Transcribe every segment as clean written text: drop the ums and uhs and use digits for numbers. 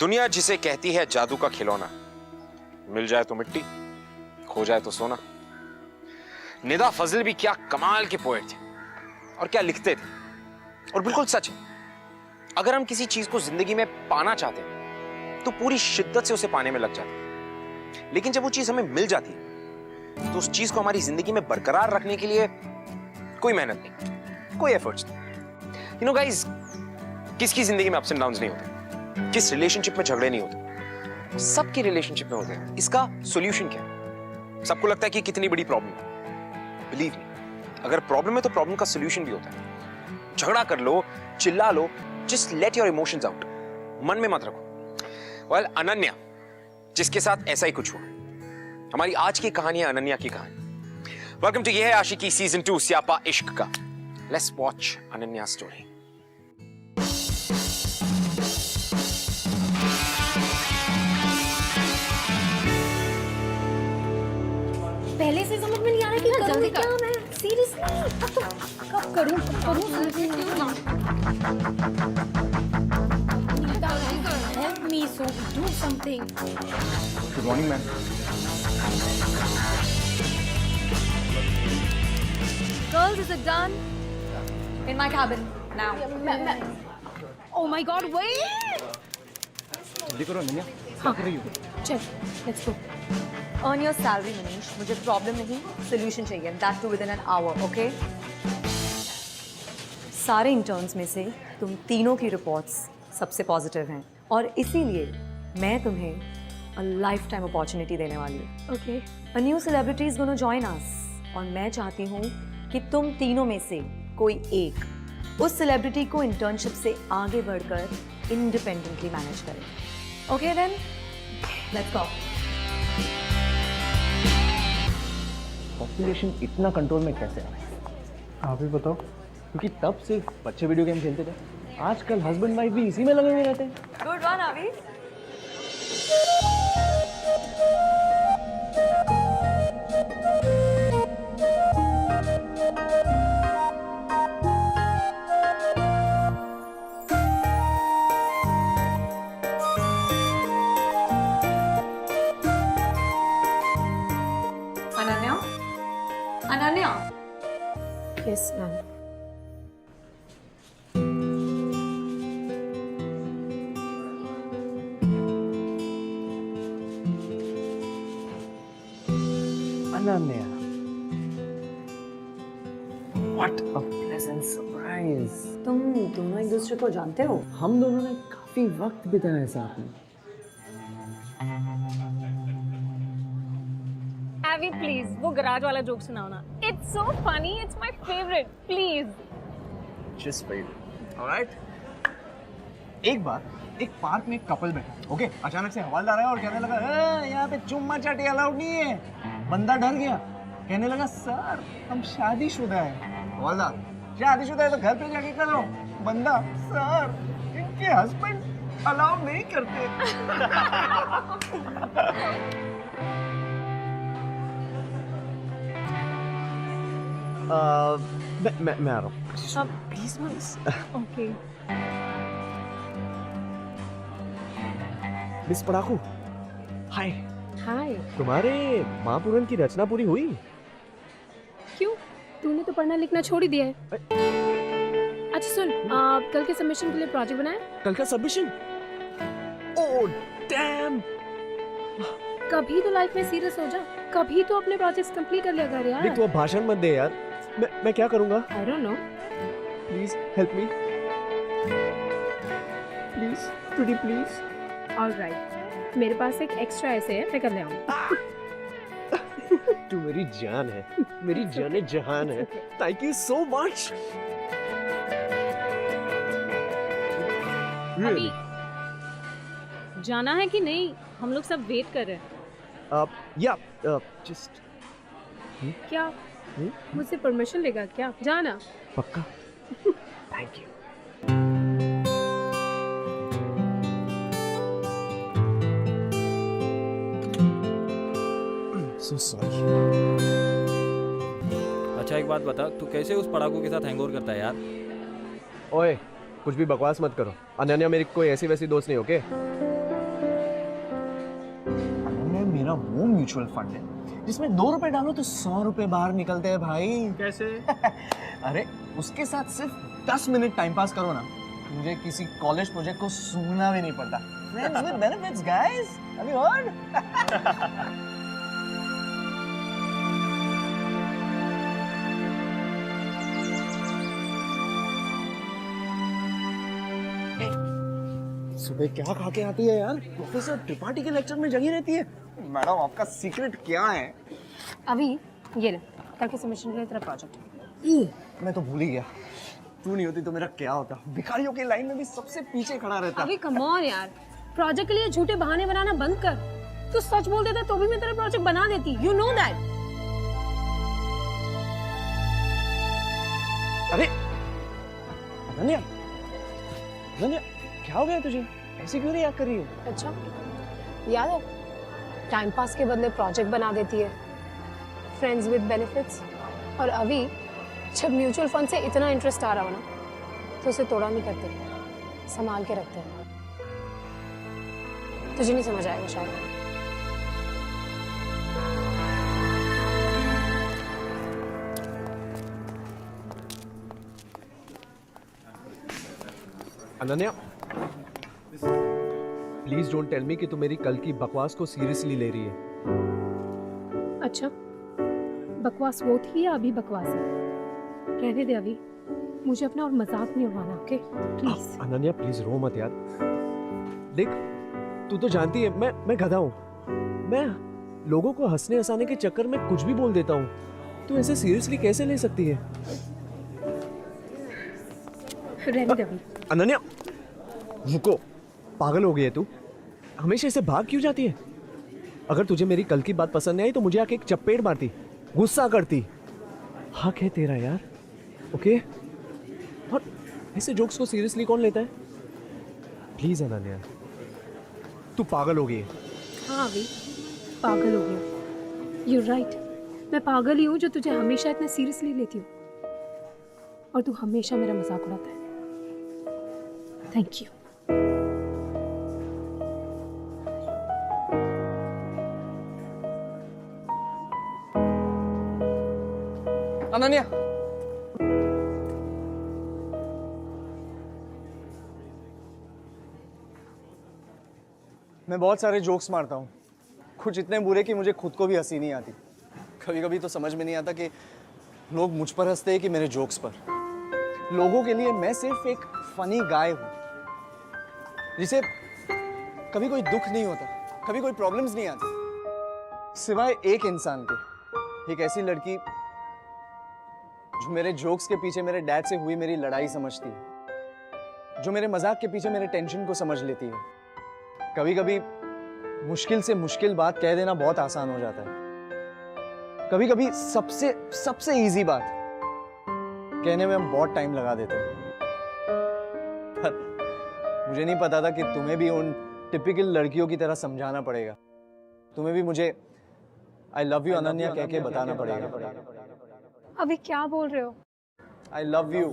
दुनिया जिसे कहती है जादू का खिलौना, मिल जाए तो मिट्टी, खो जाए तो सोना। निदा फजल भी क्या कमाल के पोएट थे और क्या लिखते थे, और बिल्कुल सच है, अगर हम किसी चीज को जिंदगी में पाना चाहते हैं तो पूरी शिद्दत से उसे पाने में लग जाते हैं, लेकिन जब वो चीज हमें मिल जाती है तो उस चीज को हमारी जिंदगी में बरकरार रखने के लिए कोई मेहनत नहीं, कोई एफर्ट्स नहीं। यू नो गाइस, किसकी जिंदगी में अप्स एंड डाउन्स नहीं होते, किस रिलेशनशिप में झगड़े नहीं होते, सबकी रिलेशनशिप में होते हैं। इसका सॉल्यूशन क्या है? सबको लगता है कि कितनी बड़ी प्रॉब्लम है। बिलीव मी, अगर प्रॉब्लम है तो प्रॉब्लम का सॉल्यूशन भी होता है। झगड़ा कर लो, चिल्ला लो, just let your emotions out, मन में मत रखो। वेल, अनन्या, जिसके साथ ऐसा ही कुछ हुआ, हमारी आज की कहानी है अनन्या की कहानी। वेलकम टू ये है आशिकी सीजन 2 स्यापा इश्क का। Let's watch Ananya story. पहले से समझ में नहीं आ रहा कि करूँ क्या मैं, सीरियसली कब करूँ Help me, so do something. Good morning, ma'am. Girls, is it done? In my cabin now. Oh my God, wait! जल्दी करो अनन्या, क्या कर रही हो? चल, let's go. Earn your salary, Manish. मुझे प्रॉब्लम नहीं, सोल्यूशन चाहिए. That too within an hour, okay? सारे इंटर्न्स में से तुम तीनों की रिपोर्ट्स सबसे पॉजिटिव हैं और इसीलिए मैं तुम्हें a lifetime opportunity देने वाली हूँ. Okay. A new celebrity is going to join us और मैं चाहती हूँ कि तुम तीनों में से कोई एक उस सेलिब्रिटी को इंटर्नशिप से आगे बढ़कर इंडिपेंडेंटली मैनेज करे. Okay then? Let's go. Population इतना कंट्रोल में कैसे आ रहा है? आप ही बताओ, क्योंकि तब सिर्फ बच्चे वीडियो गेम खेलते थे, आजकल हस्बैंड वाइफ भी इसी में लगे हुए रहते हैं. Good one, Avi. Ananya? Ananya? Yes, ma'am. Ananya, what a pleasant surprise. तुम दोनों एक दूसरे को जानते हो? हम दोनों ने काफी वक्त बिताया है साथ में. Avi, please, वो गराज वाला जोक सुनाओ ना. It's so funny, it's my favorite. Please. Just wait. Alright. एक बार एक पार्क में एक कपल बैठा, ओके, अचानक से हवलदार आया और कहने लगा, यहाँ पे चुम्मा चाटी अलाउड नहीं है. बंदा डर गया, कहने लगा, सर हम शादीशुदा है. हवलदार, शादीशुदा है तो घर पे जाके करो. बंदा, सर इनके हस्बैंड अलाउ नहीं करते. मैं आ रहा हूँ. Please, please. Okay. मिस पड़ाकू, हाय. Hi. तुम्हारे महापुराण की रचना पूरी हुई? क्यों? तूने तो पढ़ना लिखना छोड़ ही दिया है. अच्छा सुन, कल के सबमिशन के लिए प्रोजेक्ट बनाया? कल का सबमिशन? Oh damn. कभी तो लाइफ में सीरियस हो जा, कभी तो अपने प्रोजेक्ट्स कंप्लीट कर लिया कर यार. देख, तू अब भाषण मत दे यार. मैं क्या करूँगा? I don't know. Please help me. Please, pretty please. All right. मेरे पास एक एक्स्ट्रा ऐसे है, मैं कर ले आऊँ. तू मेरी जान है, मेरी जान जहान है. Thank you so much. अभी जाना है कि नहीं? हम लोग सब वेट कर रहे हैं. या जस्ट क्या? मुझसे परमिशन लेगा क्या? जाना. पक्का. Thank you. So sorry. अच्छा एक बात बता, तू कैसे उस पढ़ाकू के साथ हैंगओवर करता है यार? ओए कुछ भी बकवास मत करो। अनन्या मेरी कोई ऐसी वैसी दोस्त नहीं, ओके? अनन्या मेरा वो म्यूचुअल फंड है जिसमें 2 रुपए डालो तो 100 रुपए बाहर निकलते हैं भाई। कैसे? अरे उसके साथ सिर्फ 10 मिनट टाइम पास करो ना, मुझे किसी कॉलेज प्रोजेक्ट को सुनना भी नहीं पड़ता। Friends with benefits guys, have you heard? सुबह क्या खा के आती है यार? प्रोफेसर त्रिपाठी के लेक्चर में जगी रहती है। मैडम आपका सीक्रेट क्या है? अभी ये ले, कल के सबमिशन के लिए तेरा प्रोजेक्ट। मैं तो भूल ही गया। तू नहीं होती तो मेरा क्या होता? भिखारियों की लाइन में भी सबसे पीछे खड़ा रहता। अभी कम ऑन यार, प्रोजेक्ट के लिए झूठे बहाने बनाना बंद कर। तू सच बोल देता तो भी मैं तेरा प्रोजेक्ट बना देती, यू नो दैट। अरे अनन्या, अनन्या क्या हो गया तुझे? ऐसे क्यों नहीं याद कर रही है? अच्छा याद है, टाइम पास के बदले प्रोजेक्ट बना देती है, फ्रेंड्स विद बेनिफिट्स। और अभी जब म्यूचुअल फंड से इतना इंटरेस्ट आ रहा हो ना तो उसे तोड़ा नहीं करते, संभाल के रखते हैं। तुझे नहीं समझ आएगा शायद। Ananya please don't tell me कि तू मेरी कल की बकवास को सीरियसली ले रही है। अच्छा बकवास वो थी या अभी बकवास है? रहने दे अभी, मुझे अपना और मजाक नहीं उड़ाना, ओके प्लीज। अनन्या प्लीज रो मत यार। देख तू तो जानती है मैं गधा हूँ। मैं लोगों को हंसने हंसाने के चक्कर में कुछ भी बोल देता हूँ। तू ऐसे सीरियसली कैसे ले सकती है? रहने दे अभी। अनन्या रुको, पागल हो गई है तू? हमेशा ऐसे भाग क्यों जाती है? अगर तुझे मेरी कल की बात पसंद नहीं आई तो मुझे आके एक चपेट मारती, गुस्सा करती। हक है तेरा यार, ओके? और ऐसे जोक्स को सीरियसली कौन लेता है? प्लीज अनन्या, तू पागल हो गई है। हाँ अभी पागल हो गया, यू राइट। मैं पागल ही हूँ जो तुझे हमेशा इतना सीरियसली लेती हूँ और तू हमेशा मेरा मजाक उड़ाता है। Thank you. अनन्या मैं बहुत सारे जोक्स मारता हूँ, कुछ इतने बुरे कि मुझे खुद को भी हंसी नहीं आती। कभी कभी तो समझ में नहीं आता कि लोग मुझ पर हंसते हैं कि मेरे जोक्स पर। लोगों के लिए मैं सिर्फ एक फनी गाय हूँ जिसे कभी कोई दुख नहीं होता, कभी कोई प्रॉब्लम्स नहीं आती, सिवाय एक इंसान के, एक ऐसी लड़की जो मेरे जोक्स के पीछे मेरे डैड से हुई मेरी लड़ाई समझती है, जो मेरे मजाक के पीछे मेरे टेंशन को समझ लेती है। कभी कभी मुश्किल से मुश्किल बात कह देना बहुत आसान हो जाता है, कभी कभी सबसे इजी बात कहने में हम बहुत टाइम लगा देते हैं। पर मुझे नहीं पता था कि तुम्हें भी उन टिपिकल लड़कियों की तरह समझाना पड़ेगा। तुम्हें भी मुझे आई लव यू अनन्या कह के बताना पड़ेगा। अभी क्या बोल रहे हो? I love you.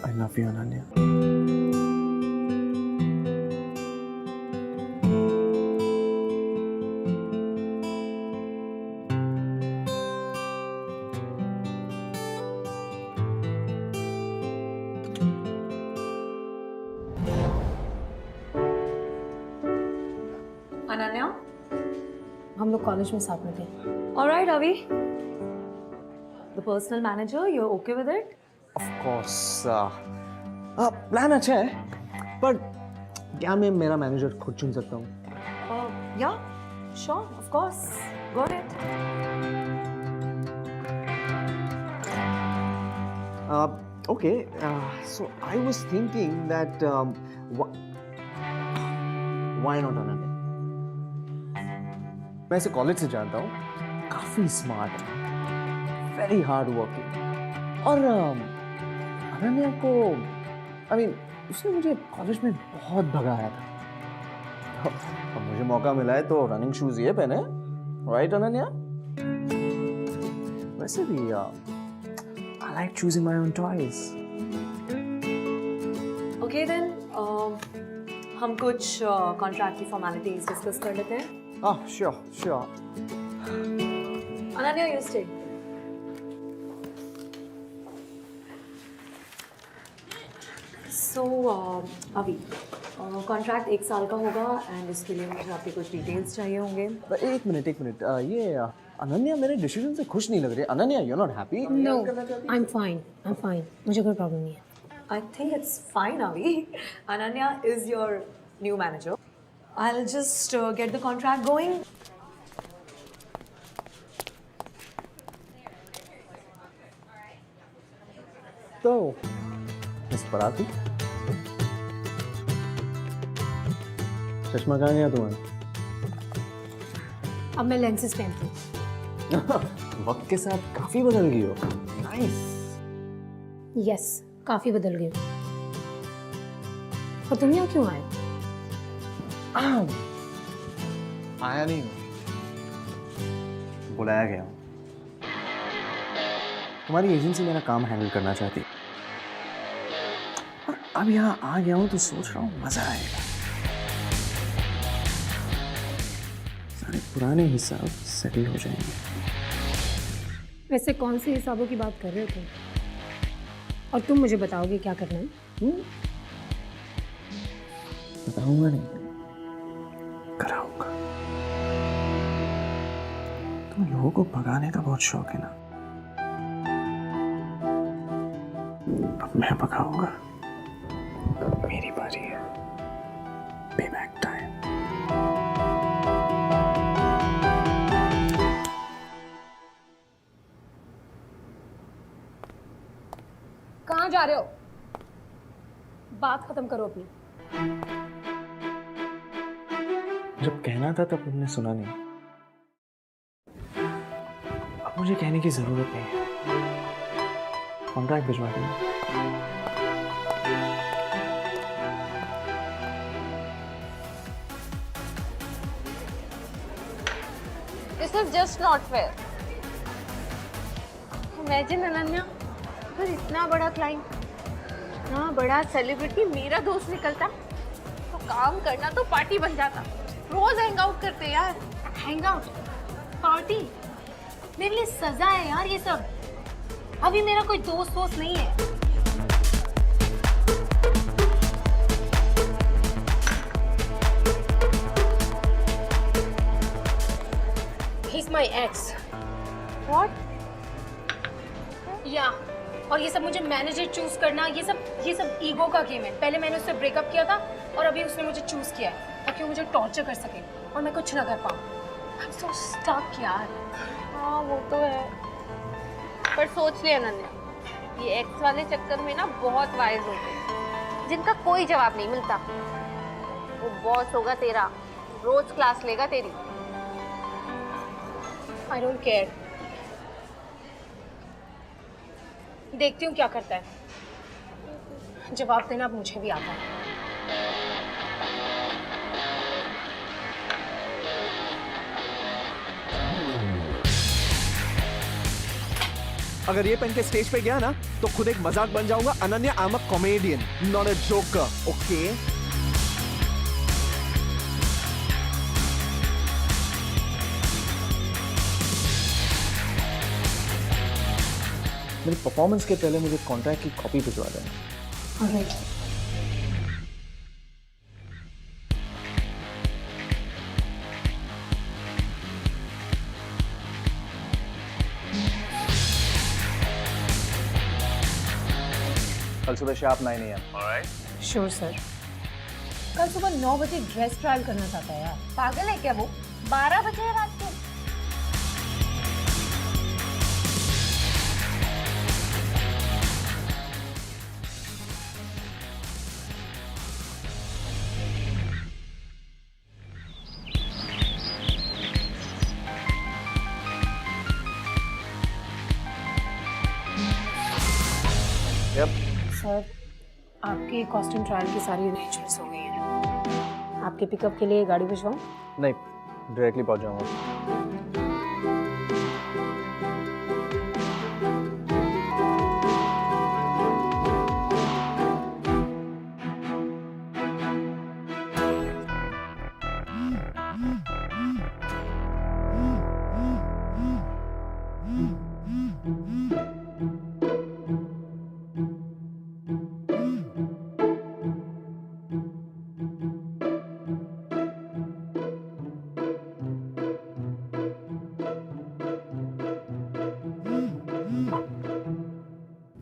I love you, Ananya. Ananya हम लोग कॉलेज में साथ में थे। All right, Avi. The personal manager, you're okay with it? Of course plan अच्छा है, पर क्या मैं मेरा मैनेजर खुद चुन सकता हूँ? Yeah, sure, of course. Go ahead. Okay, so I was thinking that why not Ananya? मैं इसे कॉलेज से जानता हूँ, काफी स्मार्ट है, वेरी हार्ड वर्किंग, और अनन्या को उसने मुझे कॉलेज में बहुत भगाया था। अब मुझे मौका मिला है तो रनिंग शूज ये पहने, राइट अनन्या? वैसे भी I like choosing my own toys. Okay then, हम कुछ कॉन्ट्रैक्ट की फॉर्मेलिटीज डिस्कस कर लेते हैं। Oh, sure. Ananya, you stay. So, अभी कॉन्ट्रैक्ट 1 साल का होगा एंड इसके लिए मुझे आपके कुछ डिटेल्स चाहिए होंगे। एक मिनट ये अनन्या मेरे डिसीजन से खुश नहीं लग रही। Ananya, you're not happy? No, I'm fine. मुझे कोई प्रॉब्लम नहीं है। I think it's fine, Avi. Ananya is your new manager. I'll just get the contract going. तो मिस पराती, चश्मा कहाँ गया तुम्हारा? अब मैं लेंसेज पहनती हूँ। वक्त के साथ काफी बदल गई हो। नाइस। यस, काफी बदल गई हूँ। और तुम यहाँ क्यों आए? आया नहीं हूँ, बुलाया गया हूँ। तुम्हारी एजेंसी मेरा काम हैंडल करना चाहती है, और अब यहाँ आ गया हूँ तो सोच रहा हूँ मजा आएगा। सारे पुराने हिसाब सेटल हो जाएंगे। वैसे कौन से हिसाबों की बात कर रहे हो तुम? और तुम मुझे बताओगे क्या करना है? बताऊंगा नहीं, कराऊंगा। तुम लोगों को भगाने का बहुत शौक है ना, अब मैं भगाऊंगा। मेरी बारी है, पेबैक टाइम। कहाँ जा रहे हो? बात खत्म करो अपनी। जब कहना था तब तुमने सुना नहीं, अब मुझे कहने की जरूरत नहीं है। कॉन्ट्रैक्ट भिजवा देना। This is just not fair. Imagine Ananya, अगर इतना बड़ा क्लाइंट, इतना बड़ा सेलिब्रिटी मेरा दोस्त निकलता तो काम करना तो पार्टी बन जाता। रोज हैंग आउट करते यार। हैंग आउट, पार्टी, मेरे लिए सजा है यार ये सब। अभी मेरा कोई दोस्त नहीं है। He's my ex. What? या और ये सब मुझे मैनेजर चूज करना, ये सब ईगो का गेम है। पहले मैंने उससे ब्रेकअप किया था और अभी उसने मुझे चूज किया है ताकि वो मुझे टॉर्चर कर सके और मैं कुछ ना कर पाऊँ। I'm so stuck यार। हाँ वो तो है, पर सोच ले अनन्या, ये एक्स वाले चक्कर में ना बहुत वाइज होते हैं जिनका कोई जवाब नहीं मिलता। वो बॉस होगा तेरा, रोज क्लास लेगा तेरी। I don't care। देखती हूँ क्या करता है। जवाब देना अब मुझे भी आता है। अगर ये पहन के स्टेज पे गया ना तो खुद एक मजाक बन जाऊंगा। Ananya, I am a comedian, not a joker, okay? मेरी परफॉर्मेंस के पहले मुझे कॉन्ट्रैक्ट की कॉपी भिजवा देना। Alright। कल सुबह sharp 9 AM। Alright? Sure sir. कल सुबह 9 बजे ड्रेस ट्रायल करना चाहता है यार। पागल है क्या वो? 12 बजे है रात को। यप। सर आपकी कॉस्ट्यूम ट्रायल की सारी अरेंजमेंट्स हो गई हैं। आपके पिकअप के लिए गाड़ी भिजवाऊं? नहीं, डायरेक्टली पहुंच जाऊंगा।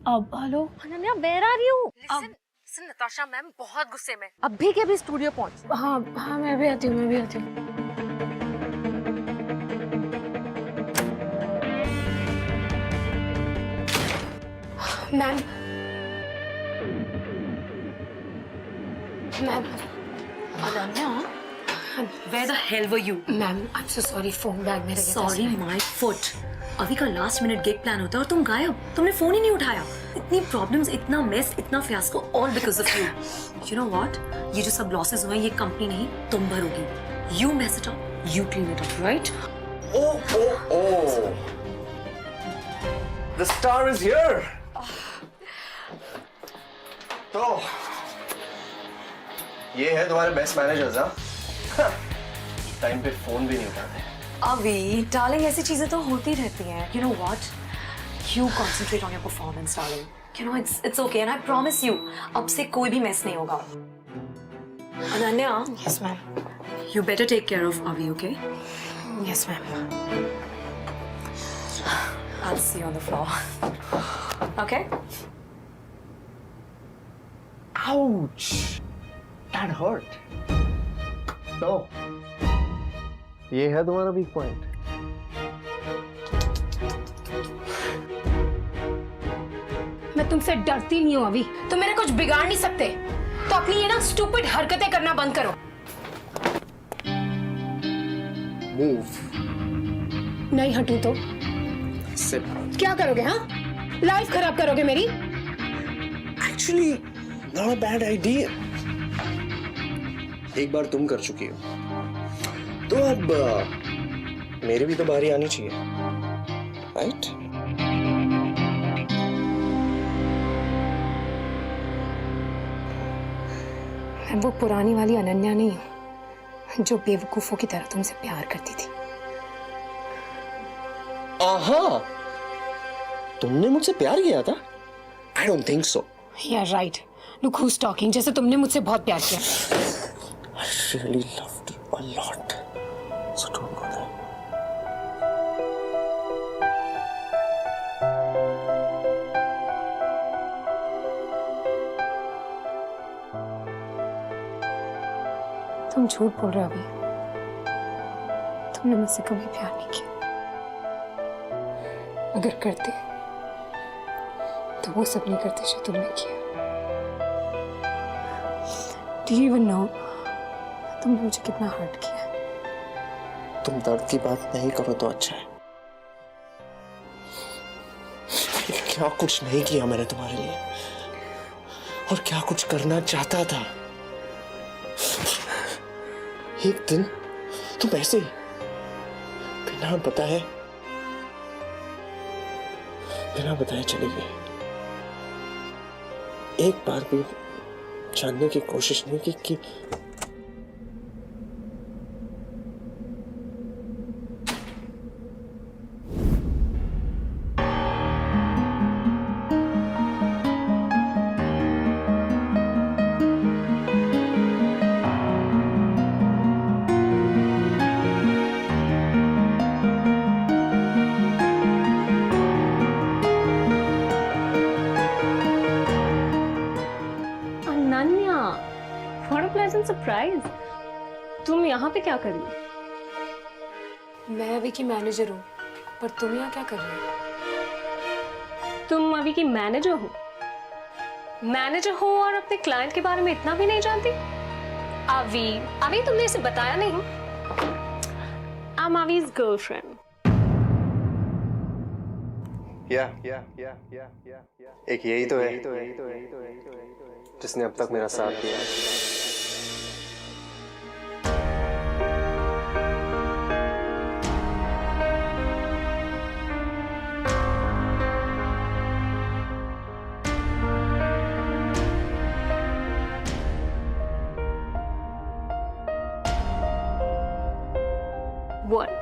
अब hello. Ananya where are you? Listen Natasha ma'am बहुत गुस्से में। अभी के अभी स्टूडियो पहुंच। हाँ हाँ मैं भी आती हूँ। Ma'am Ananya, where the hell were you? Ma'am I am so sorry, phone bag मेरे Sorry, my foot. अभी का लास्ट मिनट गेट प्लान होता है और तुम गायब। तुमने फोन ही नहीं उठाया। इतनी प्रॉब्लम्स, इतना मेस, इतना fiasco, all because of you. You know what? ये जो सब लॉसेस हुए ये कंपनी नहीं तुम भरोगी। You mess it up, you clean it up, right? Oh! The star is here. तो ये है तुम्हारे बेस्ट मैनेजर्स, हाँ? टाइम पे फोन भी नहीं उठाते। अभी डार्लिंग ऐसी चीजें तो होती रहती हैं। You know what? You concentrate on your performance darling. You know it's okay and I promise you अब से कोई भी मेस नहीं होगा। Ananya, yes ma'am. You better take care of अभी, okay? Yes ma'am. I'll see you on the floor. Okay? Ouch! That hurt. तो ये है तुम्हारा वीक पॉइंट। मैं तुमसे डरती नहीं हूँ अभी। तुम मेरा कुछ बिगाड़ नहीं सकते। तो अपनी ये ना स्टूपिड हरकतें करना बंद करो। Move. नहीं हटू तो Sit. क्या करोगे? हाँ, लाइफ खराब करोगे मेरी। Actually, not a bad idea. एक बार तुम कर चुकी हो, तो अब मेरी भी तो बारी आनी चाहिए, राइट? मैं वो पुरानी वाली अनन्या नहीं हूँ जो बेवकूफों की तरह तुमसे प्यार करती थी। आहा, तुमने मुझसे प्यार किया था? I don't think so. Yeah, right. Look who's talking. जैसे तुमने मुझसे बहुत प्यार किया। I really loved you a lot. So don't go there. तुम झूठ बोल रहे हो अभी। तुमने मुझसे कभी प्यार नहीं किया। अगर करते तो वो सब नहीं करते जो तुमने किया। Do you even know तुमने मुझे कितना हर्ट किया? तुम दर्द की बात नहीं करो तो अच्छा है। क्या कुछ नहीं किया मैंने तुम्हारे लिए, और क्या कुछ करना चाहता था। एक दिन तुम ऐसे ही बिना बताए चली गई। एक बार भी जानने की कोशिश नहीं की कि सरप्राइज। तुम यहाँ पे क्या कर रही हो? मैं अभी की मैनेजर हूँ, पर तुम यहाँ क्या कर रही हो? तुम अभी की मैनेजर हो? मैनेजर हो और अपने क्लाइंट के बारे में इतना भी नहीं जानती? अभी अभी तुमने इसे बताया नहीं। आई एम अवी's गर्लफ्रेंड। एक यही तो है जिसने अब तक मेरा साथ दिया। What?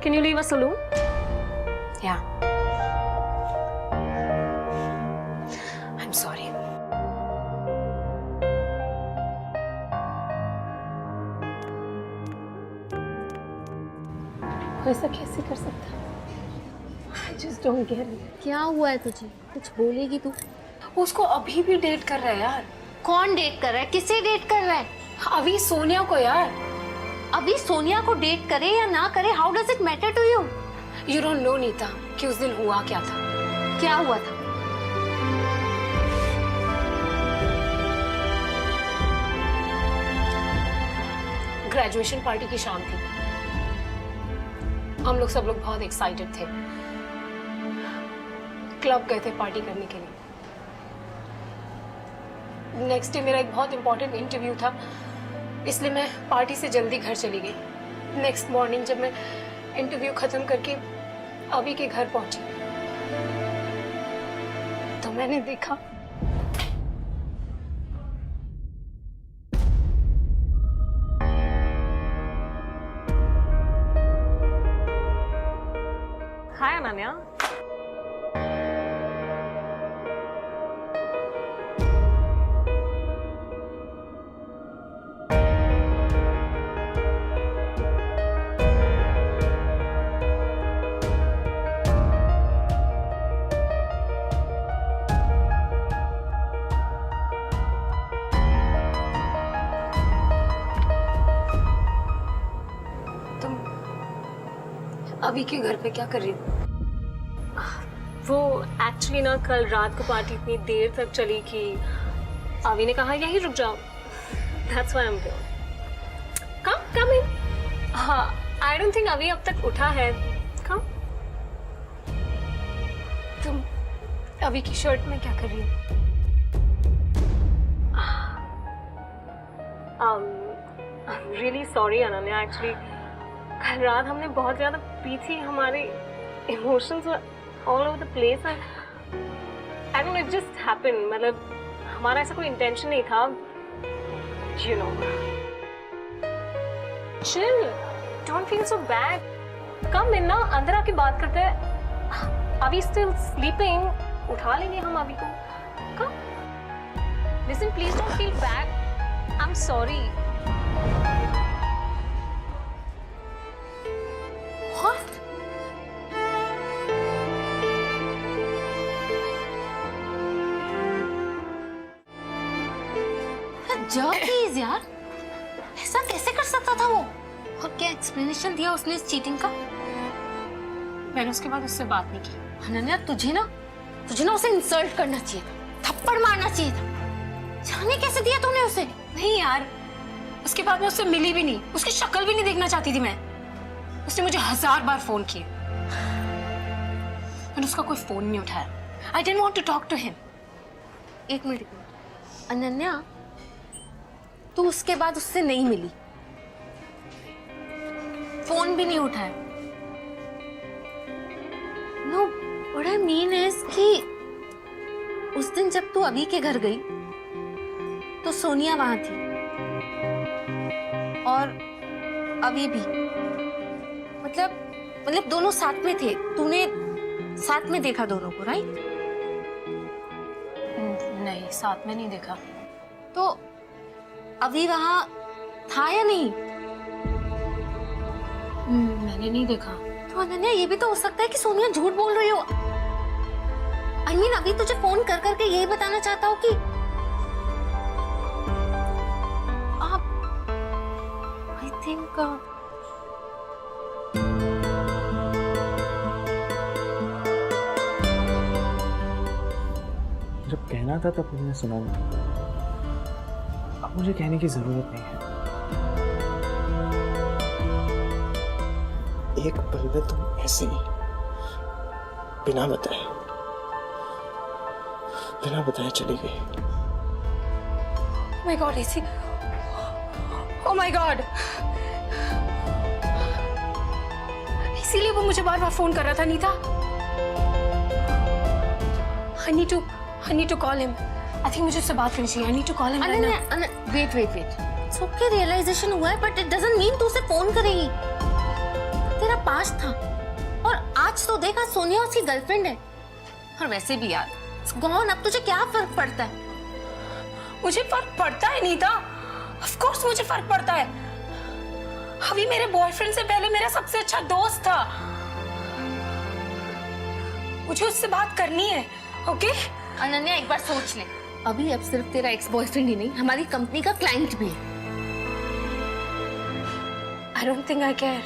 Can you leave us alone? Yeah. I'm sorry. ऐसा कैसे कर सकता? I just don't get it. क्या हुआ है तुझे? कुछ बोलेगी तू? उसको अभी भी डेट कर रहा है यार। कौन डेट कर रहा है? किसे डेट कर रहा है? अभी सोनिया को यार। अभी सोनिया को डेट करे या ना करे, how does it matter to you? You don't know Nita कि उस दिन हुआ क्या था। क्या हुआ था? ग्रेजुएशन पार्टी की शाम थी। हम लोग सब लोग बहुत एक्साइटेड थे। क्लब गए थे पार्टी करने के लिए। नेक्स्ट डे मेरा एक बहुत इंपॉर्टेंट इंटरव्यू था, इसलिए मैं पार्टी से जल्दी घर चली गई। नेक्स्ट मॉर्निंग जब मैं इंटरव्यू खत्म करके अभी के घर पहुंची तो मैंने देखा हाय अनन्या। अभी के घर पे क्या कर रही थी? वो एक्चुअली ना कल रात को पार्टी इतनी देर तक चली कि अभी ने कहा यहीं रुक जाओ। That's why I'm here. Come in. हाँ, I don't think अभी अब तक उठा है। Come. तुम अभी की शर्ट में क्या कर रही हो? I'm really sorry Ananya, actually कल रात हमने बहुत ज़्यादा पी थी, हमारे emotions all over the place. I don't know, it just happened. मतलब हमारा ऐसा कोई इंटेंशन नहीं था, you know. Chill, don't feel so bad. Come in ना, अंदर आके बात करते हैं। अभी स्टिल स्लीपिंग, उठा लेंगे हम अभी को। Come, listen please don't feel bad. I am sorry. What? Please यार, ऐसा कैसे कर सकता था वो? और क्या एक्सप्लेनेशन दिया उसने इस चीटिंग का? मैंने उसके बाद उससे बात नहीं की। अनन्या, तुझे ना उसे इंसल्ट करना चाहिए था, थप्पड़ मारना चाहिए था। जाने कैसे दिया तूने उसे? नहीं यार, उसके बाद मैं उससे मिली भी नहीं, उसकी शक्ल भी नहीं देखना चाहती थी मैं। उसने मुझे 1000 बार फोन किए, मैंने उसका कोई फोन नहीं उठाया। I didn't want to talk to him. एक मिनट, अनन्या, तू उसके बाद उससे नहीं मिली, फोन भी नहीं उठाया। No, what I mean is कि उस दिन जब तू अभी के घर गई तो सोनिया वहां थी और अभी भी। मतलब दोनों साथ में थे, तूने साथ में देखा दोनों को, राइट? नहीं, साथ में नहीं देखा। तो अभी वहां था या नहीं? मैंने नहीं देखा। तो अनन्या, ये भी तो हो सकता है कि सोनिया झूठ बोल रही हो। I mean, अभी तुझे फोन कर करके यही बताना चाहता हूँ कि प्रियंका। जब कहना था तब तुमने सुना नहीं। अब मुझे कहने की जरूरत नहीं है। एक पल में तुम ऐसे ही बिना बताए चली गई। Oh my God, ऐसी, oh my God, इसीलिए वो मुझे बार बार फोन कर रहा था Nita. I need to call him. I think मुझे उससे बात करनी चाहिए. I need to call him right now. wait. सबके रियलाइजेशन हुआ है, but it doesn't mean तू उसे फोन करेगी। तेरा पास्ट था और आज तो देखा सोनिया उसकी गर्लफ्रेंड है। और वैसे भी यार, it's gone, अब तुझे क्या फर्क पड़ता है? मुझे फर्क पड़ता है नीता, ऑफ कोर्स मुझे फर्क पड़ता है। अभी मेरे बॉयफ्रेंड से पहले मेरा सबसे अच्छा दोस्त था। मुझे उससे बात करनी है, ओके? अनन्या एक बार सोच ले, अभी अब सिर्फ तेरा एक्स बॉयफ्रेंड ही नहीं, हमारी कंपनी का क्लाइंट भी है। I don't think I care.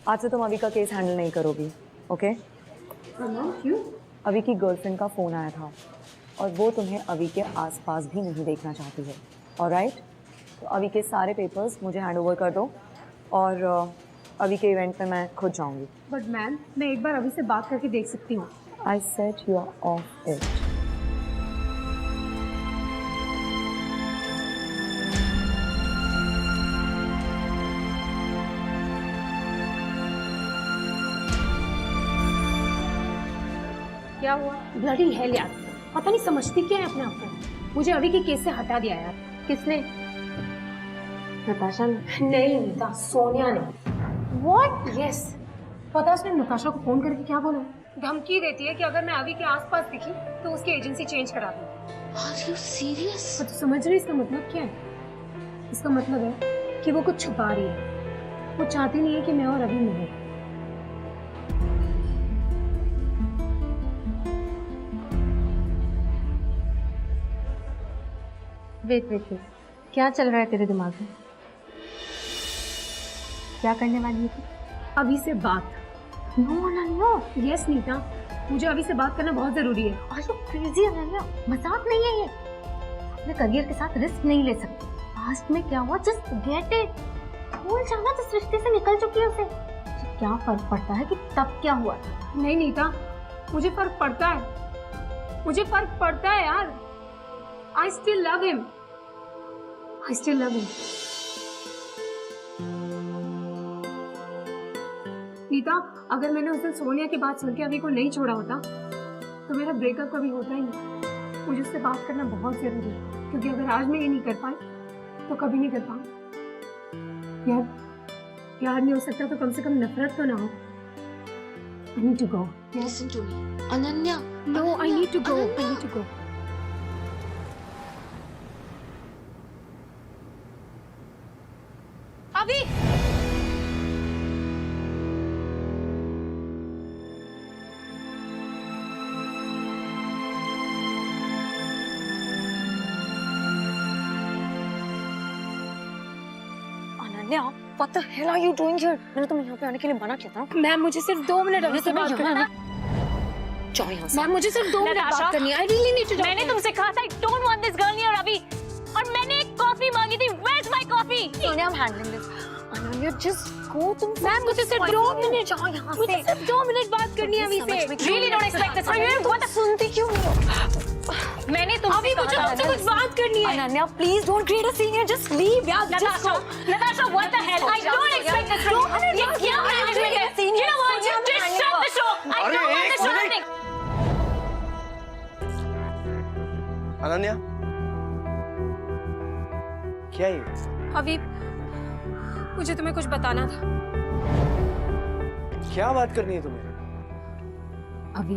आज से तुम अभी का केस हैंडल नहीं करोगी, ओके? क्यों? अभी की गर्लफ्रेंड का फ़ोन आया था और वो तुम्हें अभी के आसपास भी नहीं देखना चाहती है, ऑलराइट? तो अभी के सारे पेपर्स मुझे हैंड ओवर कर दो और अभी के इवेंट पे मैं खुद जाऊंगी। बट मैम, मैं एक बार अभी से बात करके देख सकती हूँ। I said you are off it. क्या हुआ? ब्लडी हेल यार, पता नहीं समझती क्या है अपने आप को। मुझे अभी के केस से हटा दिया यार। किसने? नताशा ने? नहीं नीता, सोनिया ने। What? Yes. पता है उसने नताशा को फोन करके क्या बोला? धमकी देती है कि अगर मैं अभी के आसपास दिखी तो उसकी एजेंसी चेंज करा दूँ। Are you serious? तो समझ रही इसका मतलब क्या है? इसका मतलब है कि वो कुछ छुपा रही है। वो चाहती नहीं है कि मैं और अभी मिले। वेट, क्या चल रहा है तेरे दिमाग में? क्या करने वाली है तू? अभी से बात। नो अनन्या। यस नीता, मुझे अभी से बात करना बहुत जरूरी है। Are you crazy Ananya? मजाक नहीं है ये। अपने करियर के साथ रिस्क नहीं ले सकती। पास्ट में क्या हुआ, जस्ट गेट इट। भूल जाना जिस रिश्ते से निकल चुकी है उसे। क्या फर्क पड़ता है कि तब क्या हुआ था? नहीं नीता, मुझे फर्क पड़ता है। मुझे फर्क पड़ता है यार। I still love him. I still love him. Nita, अगर मैंने उस दिन सोनिया की बात सुन के अभी को नहीं छोड़ा होता तो मेरा ब्रेकअप कभी होता ही नहीं। मुझे उससे बात करना बहुत जरूरी है, क्योंकि अगर आज मैं ये नहीं कर पाई तो कभी नहीं कर पाऊंगी। यार, प्यार नहीं हो सकता तो कम से कम नफरत तो ना हो। I need to go. Listen to me. Ananya. No, I need to go. I need to go. अभी Ananya, what the hell are you doing here? मैंने तुम्हें यहाँ पे आने के लिए मना किया था। मैम, मुझे सिर्फ 2 मिनट अभी से बात करना है। जाओ यहाँ से। मैम, मुझे सिर्फ 2 मिनट बात करनी है। I really need to talk. मैंने तुमसे कहा था I don't want this girl near अभी, और मैंने एक कॉफी मांगी थी। Where's my coffee? Sonia, I'm handling this. Ananya, just go. तुम मैम, मुझे सिर्फ 2 मिनट। जाओ यहाँ से। मुझे सिर्फ 2 मिनट बात करनी है अभी से। Really don't expect this. तुम सुनती क्यों नहीं हो? मैंने तुमसे अभी मुझे तुमसे कुछ बात करनी है। Ananya, please don't create a scene here. Just leave, यार. Just go. Natasha, what the hell? I don't expect this from you. ये क्या management है? अनन्या, क्या ये? अभी मुझे तुम्हें कुछ बताना था। क्या बात करनी है तुम्हें? अभी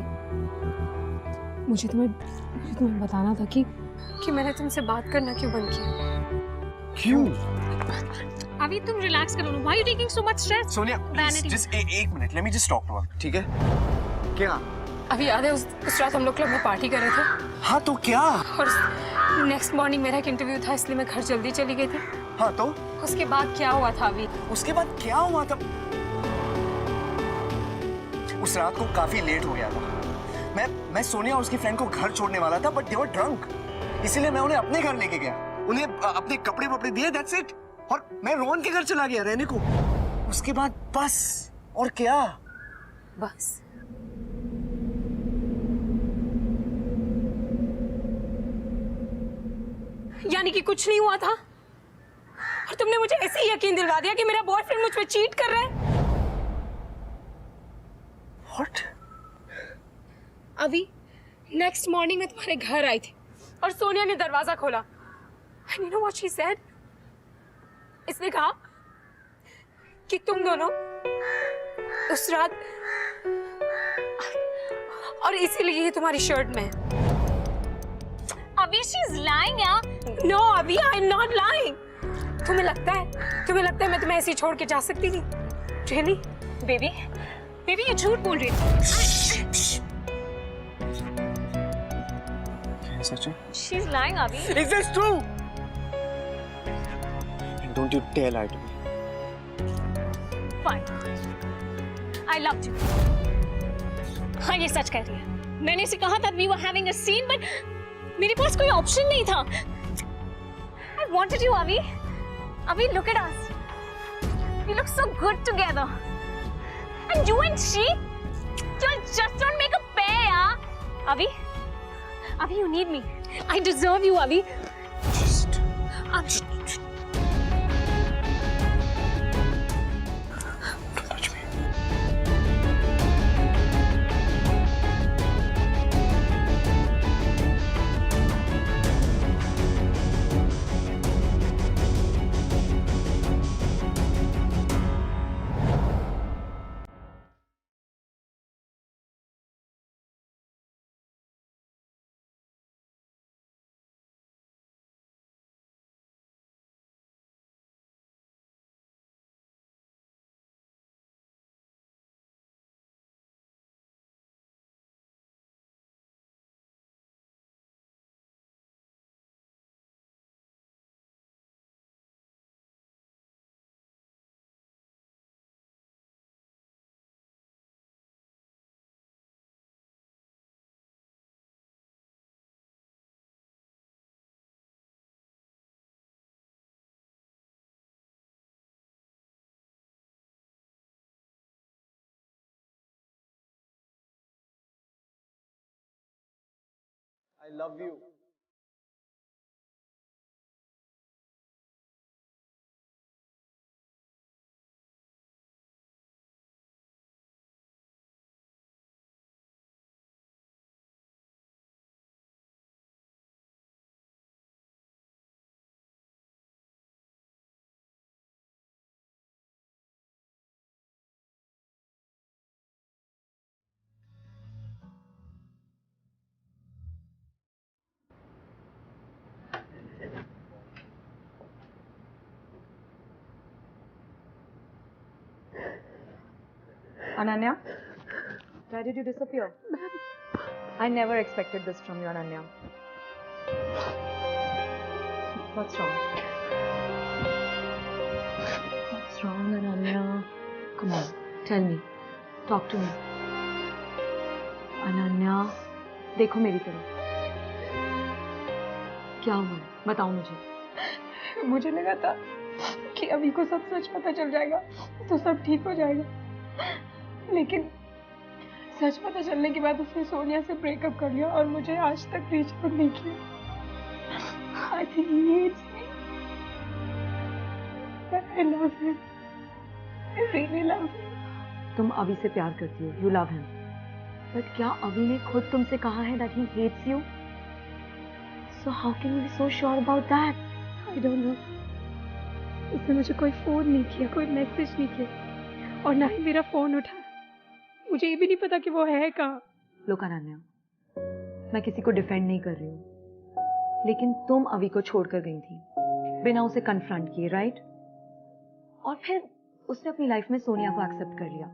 मुझे तुम्हें बताना था कि मैंने तुमसे बात करना क्यों बंद किया। क्यों? अभी तुम रिलैक्स करो ना। Why are you taking so much stress? Sonia, Vanity. just एक minute, let me just talk to her, ठीक है? क्या? अभी याद है उस रात हम लोग क्लब में पार्टी कर रहे थे हाँ तो क्या? और नेक्स्ट मॉर्निंग मेरा एक इंटरव्यू था, इसलिए मैं घर जल्दी चली गई थी। हाँ तो? उसके बाद क्या हुआ था अभी? उसके बाद क्या हुआ था? उस रात को काफी लेट हो गया था। मैं सोनिया और उसकी फ्रेंड को घर छोड़ने वाला था, बट दे वर ड्रंक, इसीलिए मैं उन्हें अपने घर लेके गया, उन्हें अपने कपड़े वपड़े दिए, दैट्स इट। और मैं रोहन के घर चला गया रहने को। उसके बाद बस, और क्या? बस यानी कि कुछ नहीं हुआ था और तुमने मुझे ऐसे ही यकीन दिलवा दिया कि मेरा बॉयफ्रेंड मुझ पे चीट कर रहा है। What? अभी नेक्स्ट मॉर्निंग मैं तुम्हारे घर आई थी और सोनिया ने दरवाजा खोला। And you know what she said? इसने कहा कि तुम दोनों उस रात, और इसीलिए ये तुम्हारी शर्ट में है। अभी she's lying यार। No, अभी I am not lying. तुम्हें लगता है मैं तुम्हें ऐसे ही छोड़ के जा सकती थी? Really? बेबी ये झूठ बोल रही है। सच है? She's lying अभी। Is this true? And don't you dare lie to me. Fine. I loved you. हाँ ये सच कह रही है। मैंने इसे कहा था we were having a scene, but मेरे पास कोई ऑप्शन नहीं था। I wanted you अभी। अभी look at us. We look so good together. And you and she, you just don't make a pair यार। अभी you need me. I deserve you अभी। Don't touch me. I love you. Ananya, why did you disappear? I never expected this from you, Ananya. What's wrong? What's wrong, Ananya? Come on, tell me. Talk to me. Ananya, देखो मेरी तरफ। क्या हुआ है? बताओ मुझे। मुझे लगा था कि अभी को सब सच पता चल जाएगा तो सब ठीक हो जाएगा, लेकिन सच पता चलने के बाद उसने सोनिया से ब्रेकअप कर लिया और मुझे आज तक रीच आउट नहीं किया। I think he hates me. But I love him. I really love him. तुम अभी से प्यार करती हो, you love him. But क्या अभी ने खुद तुमसे कहा है that he hates you? So how can you be so sure about that? I don't know. उसने मुझे कोई फ़ोन नहीं किया, कोई मैसेज नहीं किया और ना ही मेरा फ़ोन उठाया। मुझे ये भी नहीं पता कि वो है कहाँ। लोक अनन्या, मैं किसी को डिफेंड नहीं कर रही हूँ, लेकिन तुम अवी को छोड़कर गई थी बिना उसे कन्फ्रंट किए, राइट? और फिर उसने अपनी लाइफ में सोनिया को एक्सेप्ट कर लिया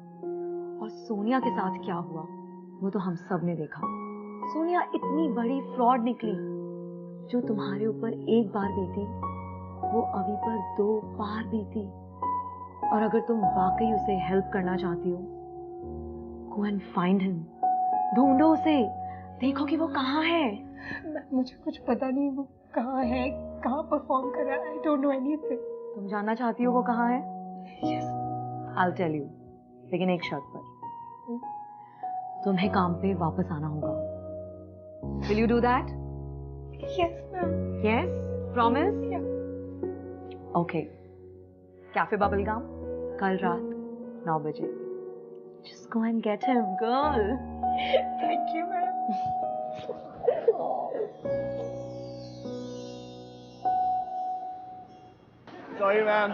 और सोनिया के साथ क्या हुआ वो तो हम सब ने देखा। सोनिया इतनी बड़ी फ्रॉड निकली। जो तुम्हारे ऊपर एक बार बीती वो अवी पर 2 बार बीती। और अगर तुम वाकई उसे हेल्प करना चाहती हो, गो एंड फाइंड हिम, ढूंढो उसे, देखो कि वो कहाँ है। मुझे कुछ पता नहीं वो कहाँ है, कहाँ परफॉर्म कर रहा है। आई डोंट नो एनीथिंग। तुम जानना चाहती हो वो कहाँ है? यस, I'll tell you, लेकिन एक शर्त पर। तुम्हें काम पे वापस आना होगा। Will you do that? Yes ma'am. Yes? Promise? Yeah. Okay. Cafe bubble gum कल रात 9 बजे। Just go and get him, girl. Thank you ma'am. Sorry ma'am.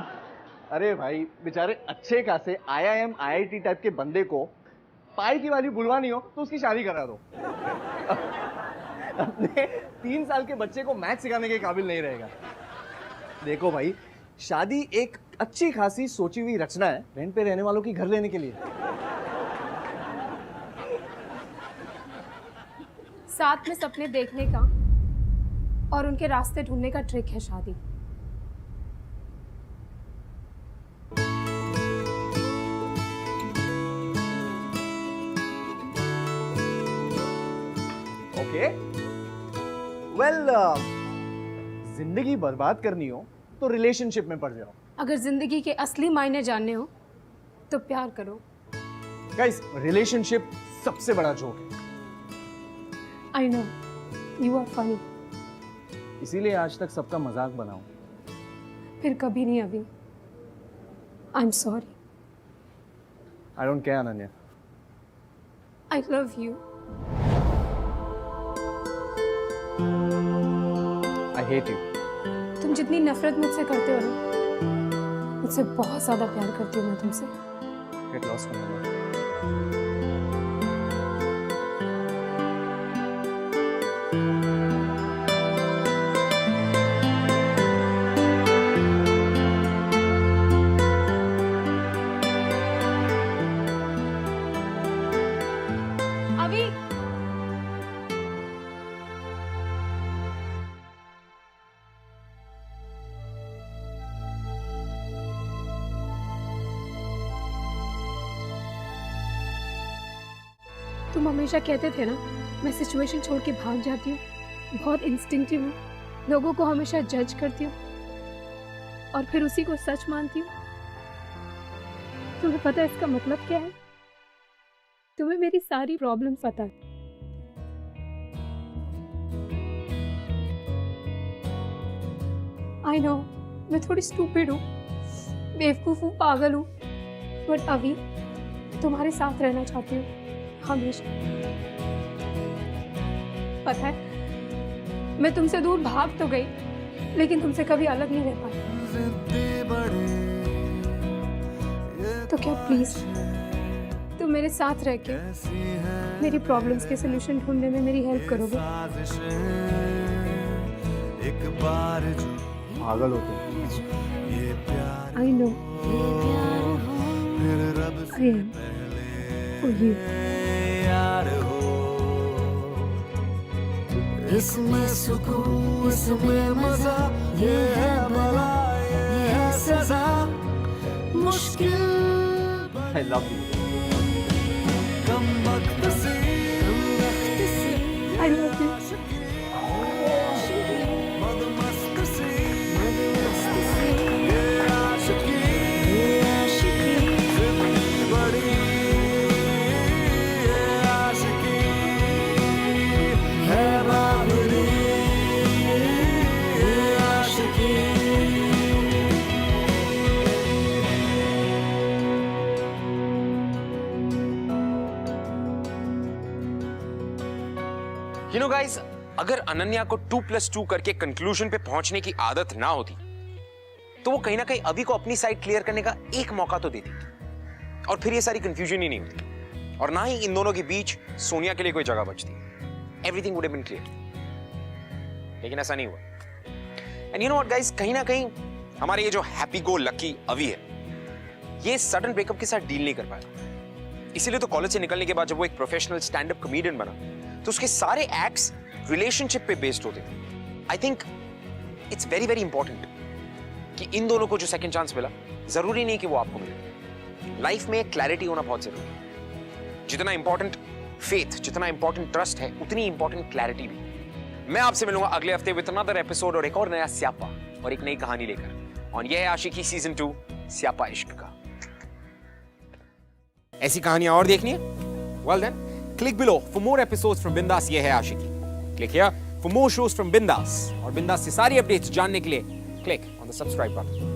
अरे भाई, बेचारे अच्छे खासे IIM IIT टाइप के बंदे को पाई की वैल्यू बुलवानी हो तो उसकी शादी करा दो। अपने 3 साल के बच्चे को मैथ सिखाने के काबिल नहीं रहेगा। देखो भाई, शादी एक अच्छी खासी सोची हुई रचना है रेंट पे रहने वालों की घर लेने के लिए। साथ में सपने देखने का और उनके रास्ते ढूंढने का ट्रिक है शादी। ओके, वेल, जिंदगी बर्बाद करनी हो तो रिलेशनशिप में पड़ जाओ। अगर जिंदगी के असली मायने जानने हो तो प्यार करो। गाइस, रिलेशनशिप सबसे बड़ा जोक है। I know you are funny. इसीलिए आज तक सबका मजाक बनाऊं। फिर कभी नहीं अभी। आई am sorry. I don't care Ananya. I love you. I hate you. तुम जितनी नफरत मुझसे करते हो ना, मुझसे बहुत ज्यादा प्यार करती हूँ मैं तुमसे। Get lost Ananya. अभी तुम हमेशा कहते थे ना मैं सिचुएशन छोड़ के भाग जाती हूँ, बहुत इंस्टिंक्टिव हूँ, लोगों को हमेशा जज करती हूँ और फिर उसी को सच मानती हूँ। तुम्हें पता है इसका मतलब क्या है? तुम्हें मेरी सारी प्रॉब्लम पता है। आई नो मैं थोड़ी स्टूपिड हूँ, बेवकूफ हूँ, पागल हूँ, बट अभी तुम्हारे साथ रहना चाहती हूँ हमेशा। पता है मैं तुमसे दूर भाग तो गई, लेकिन तुमसे कभी अलग नहीं रह पाई। तो क्या प्लीज तुम मेरे साथ रह के मेरी प्रॉब्लम्स के सलूशन ढूंढने में मेरी हेल्प करोगे? पागल होते। I know I am for you. इसमें सुकून, इसमें मजा, ये है भला, ये है सजा, मुश्किल आई लव यू। कम वक्त से आई लव यू। मदमस्त से ये आशिकी, जिंदगी बड़ी ये आशिकी है बाबरी, ये आशिकी। You know guys, अगर अनन्या को 2+2 करके कंक्लूजन पे पहुंचने की आदत ना होती तो वो कहीं ना कहीं अभी को अपनी साइड क्लियर करने का एक मौका तो देती और फिर ये सारी कंफ्यूजन ही नहीं होती और ना ही इन दोनों के बीच सोनिया के लिए कोई जगह बचती. Everything would have been clear. लेकिन ऐसा नहीं हुआ. And you know what guys, कहीं ना कहीं हमारे ये जो हैप्पी गो लकी अवी है, ये सडन ब्रेकअप के साथ डील नहीं कर पाया. इसीलिए तो कॉलेज से निकलने के बाद जब वो एक प्रोफेशनल स्टैंड अप कॉमेडियन बना तो उसके सारे एक्ट्स रिलेशनशिप पे बेस्ड होते थे. I think it's very very important कि इन दोनों को जो सेकंड चांस मिला, जरूरी नहीं कि वो आपको मिले. लाइफ में क्लैरिटी होना बहुत जरूरी है. जितना इंपॉर्टेंट फेथ, जितना इंपॉर्टेंट ट्रस्ट है, उतनी इंपॉर्टेंट क्लैरिटी भी. मैं आपसे मिलूंगा अगले हफ्ते विद अनदर एपिसोड और एक और नया स्यापा और एक नई कहानी लेकर. और यह है आशिकी सीजन 2 स्यापा इश्क का. ऐसी कहानियां और देखनी है? Well then click below for more episodes from Bindass Yeh Hai Aashiqui. Click here for more shows from Bindass. और बिंदास से सारी अपडेट्स जानने के लिए click on the subscribe button.